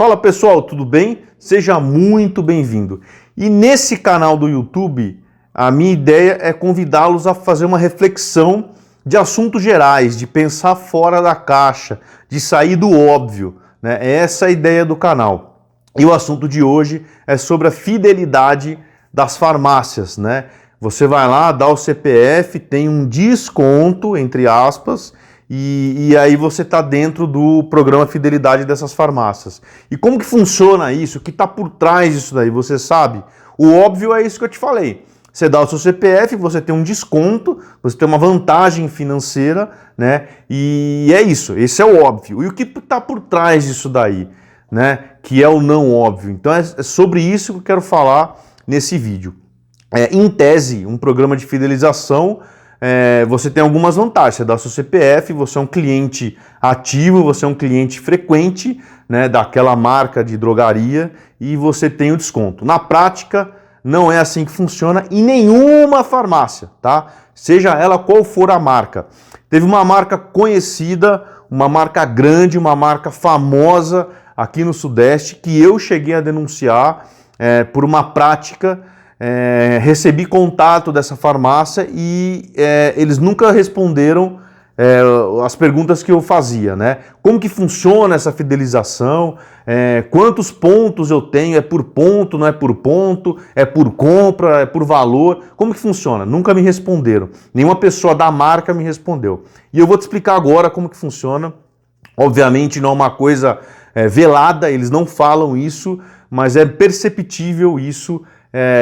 Fala pessoal, tudo bem? Seja muito bem-vindo. E nesse canal do YouTube, a minha ideia é convidá-los a fazer uma reflexão de assuntos gerais, de pensar fora da caixa, de sair do óbvio, né? Essa é a ideia do canal. E o assunto de hoje é sobre a fidelidade das farmácias, né? Você vai lá, dá o CPF, tem um desconto, entre aspas, e aí você está dentro do programa Fidelidade dessas farmácias. E como que funciona isso? O que está por trás disso daí? Você sabe? O óbvio é isso que eu te falei. Você dá o seu CPF, você tem um desconto, você tem uma vantagem financeira, né? E é isso, esse é o óbvio. E o que está por trás disso daí, né? Que é o não óbvio. Então é sobre isso que eu quero falar nesse vídeo. Em tese, um programa de fidelização, você tem algumas vantagens. Você dá o seu CPF, você é um cliente ativo, você é um cliente frequente, né, daquela marca de drogaria e você tem o desconto. Na prática, não é assim que funciona em nenhuma farmácia, tá? Seja ela qual for a marca. Teve uma marca conhecida, uma marca grande, uma marca famosa aqui no Sudeste que eu cheguei a denunciar por uma prática. Recebi contato dessa farmácia e eles nunca responderam as perguntas que eu fazia, né? Como que funciona essa fidelização? Quantos pontos eu tenho? É por ponto, não é por ponto? É por compra? É por valor? Como que funciona? Nunca me responderam. Nenhuma pessoa da marca me respondeu. E eu vou te explicar agora como que funciona. Obviamente não é uma coisa velada, eles não falam isso, mas é perceptível isso.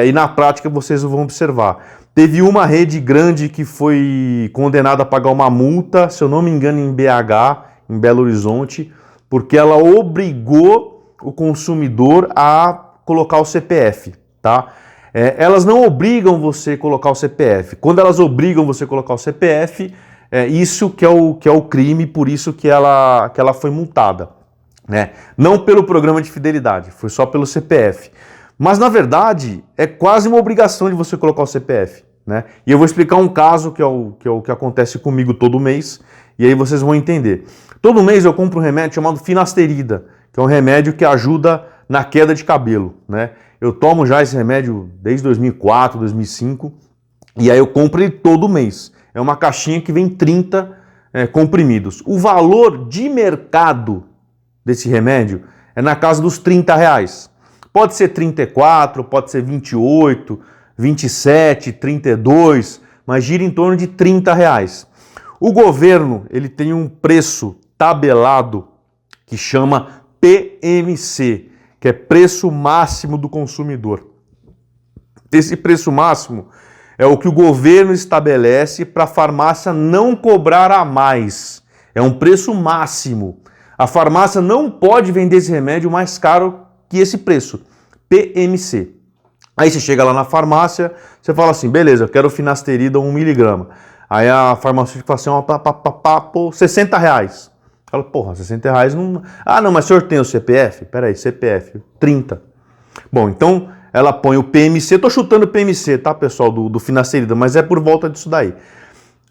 E na prática vocês vão observar. Teve uma rede grande que foi condenada a pagar uma multa, se eu não me engano, em BH, em Belo Horizonte, porque ela obrigou o consumidor a colocar o CPF, tá? Elas não obrigam você a colocar o CPF. Quando elas obrigam você a colocar o CPF, isso que é o crime, por isso que ela foi multada, né? Não pelo programa de fidelidade, foi só pelo CPF. Mas, na verdade, é quase uma obrigação de você colocar o CPF, né? E eu vou explicar um caso que é o que acontece comigo todo mês, e aí vocês vão entender. Todo mês eu compro um remédio chamado finasterida, que é um remédio que ajuda na queda de cabelo, né? Eu tomo já esse remédio desde 2004, 2005, e aí eu compro ele todo mês. É uma caixinha que vem 30 comprimidos. O valor de mercado desse remédio é na casa dos R$30. Pode ser 34, pode ser 28, 27, 32, mas gira em torno de R$30. O governo ele tem um preço tabelado que chama PMC, que é preço máximo do consumidor. Esse preço máximo é o que o governo estabelece para a farmácia não cobrar a mais. É um preço máximo. A farmácia não pode vender esse remédio mais caro que esse preço, PMC. Aí você chega lá na farmácia, você fala assim, beleza, eu quero finasterida 1 mg. Aí a farmacêutica fala assim, pô, R$60. Fala, porra, R$60 não... Ah, não, mas o senhor tem o CPF? Peraí, CPF, 30. Bom, então ela põe o PMC, tô chutando o PMC, tá, pessoal, do finasterida, mas é por volta disso daí.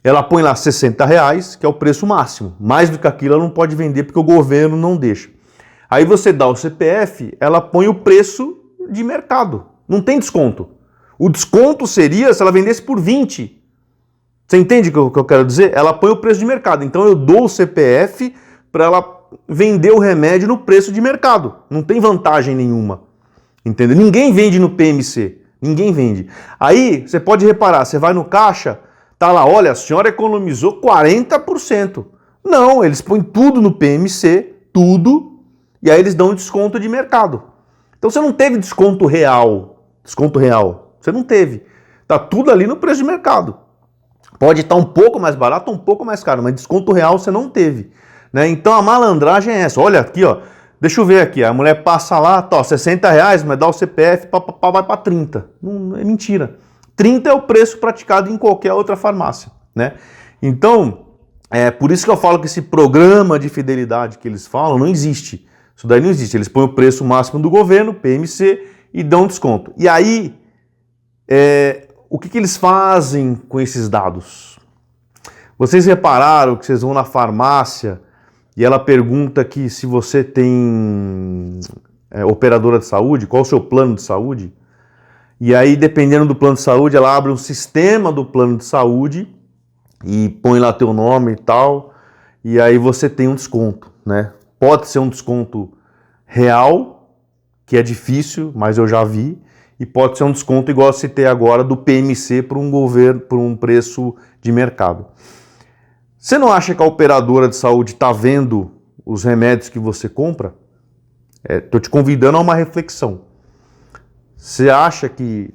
Ela põe lá R$60, que é o preço máximo. Mais do que aquilo ela não pode vender porque o governo não deixa. Aí você dá o CPF, ela põe o preço de mercado. Não tem desconto. O desconto seria se ela vendesse por 20. Você entende o que eu quero dizer? Ela põe o preço de mercado. Então eu dou o CPF para ela vender o remédio no preço de mercado. Não tem vantagem nenhuma. Entendeu? Ninguém vende no PMC. Ninguém vende. Aí você pode reparar, você vai no caixa, tá lá, olha, a senhora economizou 40%. Não, eles põem tudo no PMC, tudo. E aí eles dão um desconto de mercado. Então você não teve desconto real. Desconto real. Você não teve. Tá tudo ali no preço de mercado. Pode estar um pouco mais barato ou um pouco mais caro, mas desconto real você não teve, né? Então a malandragem é essa. Olha aqui, ó. Deixa eu ver aqui. A mulher passa lá, tá, ó, R$60, mas dá o CPF, vai para 30. Não, é mentira. 30 é o preço praticado em qualquer outra farmácia, né? Então, por isso que eu falo que esse programa de fidelidade que eles falam não existe. Isso daí não existe. Eles põem o preço máximo do governo, PMC, e dão desconto. E aí, o que eles fazem com esses dados? Vocês repararam que vocês vão na farmácia e ela pergunta que se você tem operadora de saúde, qual o seu plano de saúde, e aí dependendo do plano de saúde, ela abre um sistema do plano de saúde e põe lá teu nome e tal, e aí você tem um desconto, né? Pode ser um desconto real, que é difícil, mas eu já vi, e pode ser um desconto igual eu citei agora do PMC para um governo, por um preço de mercado. Você não acha que a operadora de saúde está vendo os remédios que você compra? Estou te convidando a uma reflexão. Você acha que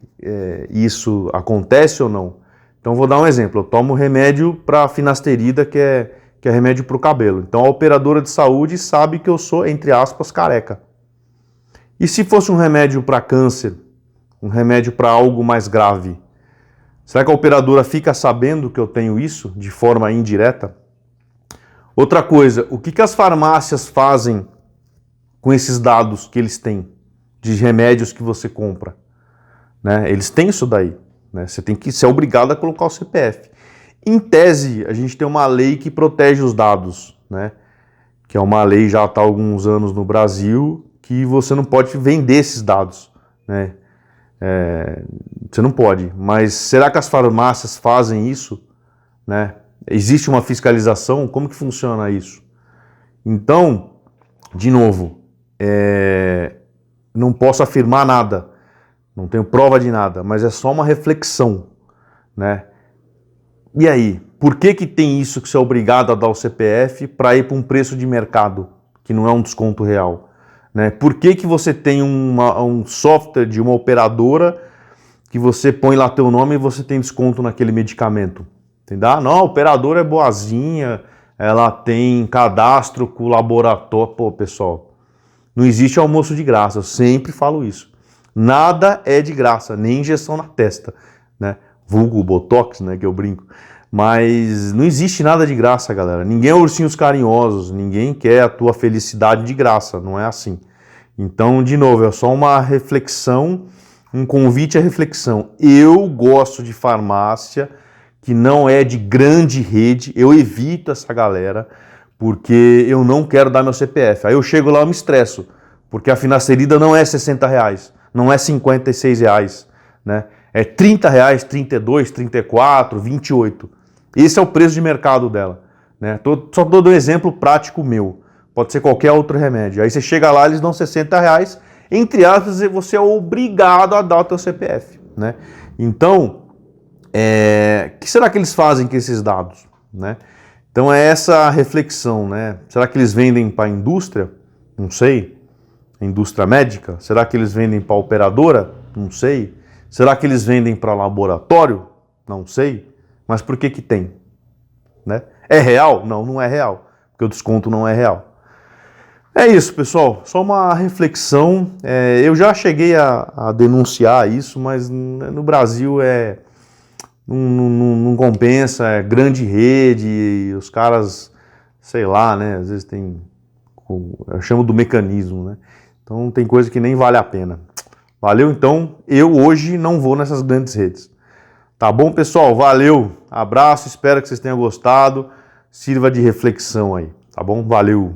isso acontece ou não? Então vou dar um exemplo. Eu tomo remédio para finasterida, que é remédio para o cabelo. Então a operadora de saúde sabe que eu sou, entre aspas, careca. E se fosse um remédio para câncer, um remédio para algo mais grave, será que a operadora fica sabendo que eu tenho isso de forma indireta? Outra coisa, o que as farmácias fazem com esses dados que eles têm de remédios que você compra? Né? Eles têm isso daí. Né? Você tem que ser obrigado a colocar o CPF. Em tese, a gente tem uma lei que protege os dados, né? Que é uma lei já está há alguns anos no Brasil, que você não pode vender esses dados. Né? Você não pode. Mas será que as farmácias fazem isso? Né? Existe uma fiscalização? Como que funciona isso? Então, de novo, não posso afirmar nada, não tenho prova de nada, mas é só uma reflexão, né? E aí, por que tem isso que você é obrigado a dar o CPF para ir para um preço de mercado, que não é um desconto real? Né? Por que você tem um software de uma operadora que você põe lá teu nome e você tem desconto naquele medicamento? Entendeu? Não, a operadora é boazinha, ela tem cadastro com o laboratório. Pô, pessoal, não existe almoço de graça, eu sempre falo isso. Nada é de graça, nem injeção na testa, né? Vulgo Botox, né, que eu brinco. Mas não existe nada de graça, galera. Ninguém é ursinhos carinhosos, ninguém quer a tua felicidade de graça, não é assim. Então, de novo, é só uma reflexão, um convite à reflexão. Eu gosto de farmácia que não é de grande rede, eu evito essa galera, porque eu não quero dar meu CPF. Aí eu chego lá e me estresso, porque a finasterida não é R$60, não é R$56, né? É R$30, 32, 34, 28. Esse é o preço de mercado dela. Né? Só estou dando um exemplo prático meu. Pode ser qualquer outro remédio. Aí você chega lá, eles dão R$60, entre aspas, e você é obrigado a dar o teu CPF. Né? Então, o que será que eles fazem com esses dados? Né? Então é essa reflexão. Né? Será que eles vendem para a indústria? Não sei. A indústria médica? Será que eles vendem para a operadora? Não sei. Será que eles vendem para laboratório? Não sei. Mas por que tem? Né? É real? Não, não é real. Porque o desconto não é real. É isso, pessoal. Só uma reflexão. Eu já cheguei a denunciar isso, mas no Brasil não compensa. É grande rede, os caras, sei lá, né? Às vezes tem... Eu chamo do mecanismo, né? Então tem coisa que nem vale a pena. Valeu? Então, eu hoje não vou nessas grandes redes. Tá bom, pessoal? Valeu. Abraço, espero que vocês tenham gostado. Sirva de reflexão aí. Tá bom? Valeu.